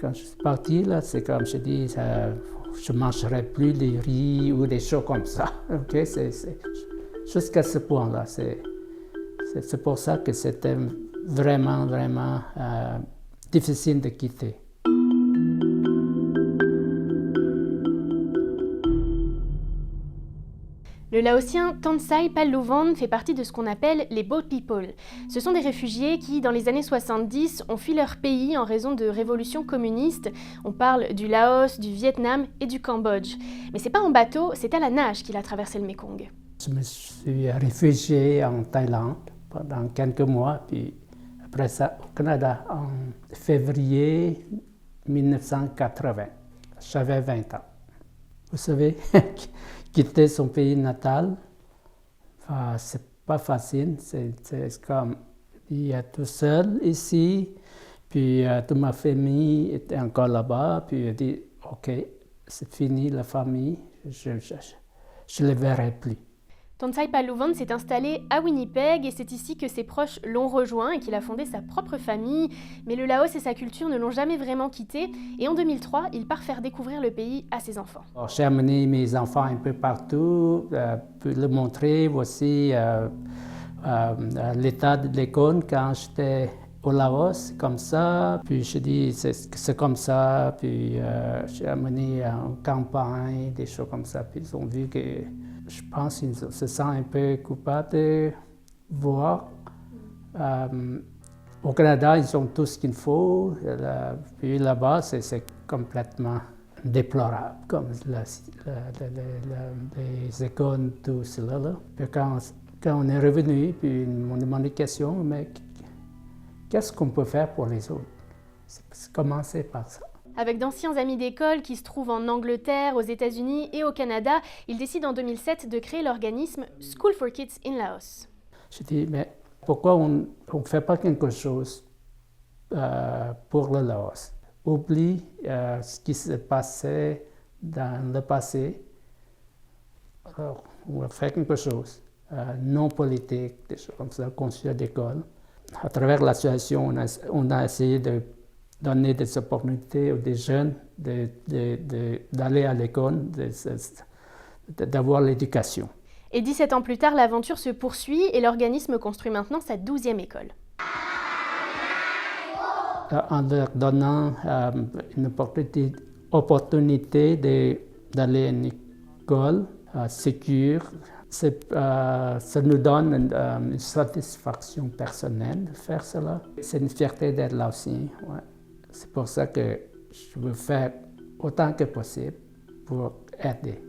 quand je suis parti, là, c'est comme je dis, je ne mangerai plus les riz ou des choses comme ça. Okay? Jusqu'à ce point-là, c'est pour ça que c'était vraiment, vraiment difficile de quitter. Le Laotien Tonsai Palluvan fait partie de ce qu'on appelle les Boat People. Ce sont des réfugiés qui, dans les années 70, ont fui leur pays en raison de révolutions communistes. On parle du Laos, du Vietnam et du Cambodge. Mais c'est pas en bateau, c'est à la nage qu'il a traversé le Mékong. Je me suis réfugié en Thaïlande pendant quelques mois, puis après ça au Canada en février 1980. J'avais 20 ans. Vous savez, quitter son pays natal, c'est pas facile. C'est comme il y a tout seul ici, puis toute ma famille était encore là-bas, puis il dit OK, c'est fini la famille, je ne les verrai plus. Tonsai Palluvan s'est installé à Winnipeg et c'est ici que ses proches l'ont rejoint et qu'il a fondé sa propre famille. Mais le Laos et sa culture ne l'ont jamais vraiment quitté et en 2003, il part faire découvrir le pays à ses enfants. J'ai amené mes enfants un peu partout, pour leur montrer aussi l'état de l'école quand j'étais au Laos, comme ça. Puis je dis c'est comme ça, puis j'ai amené en campagne, des choses comme ça. Puis ils ont vu que je pense qu'ils se sentent un peu coupables de voir. Au Canada, ils ont tout ce qu'il faut. Puis là-bas, c'est complètement déplorable, comme les écoles, tout cela. Là. Puis quand on est revenu, puis ils m'ont demandé des questions, mais qu'est-ce qu'on peut faire pour les autres? C'est commencer par ça. Avec d'anciens amis d'école qui se trouvent en Angleterre, aux États-Unis et au Canada, il décide en 2007 de créer l'organisme School for Kids in Laos. Je dis, mais pourquoi on ne fait pas quelque chose pour le Laos? Oublie ce qui s'est passé dans le passé. Alors, on va faire quelque chose non politique, des choses comme ça, construire d'école. À travers l'association, on a essayé de donner des opportunités aux jeunes d'aller à l'école, d'avoir l'éducation. Et 17 ans plus tard, l'aventure se poursuit et l'organisme construit maintenant sa 12e école. En leur donnant une opportunité d'aller à une école sécure, ça nous donne une satisfaction personnelle de faire cela. C'est une fierté d'être là aussi. Ouais. C'est pour ça que je veux faire autant que possible pour aider.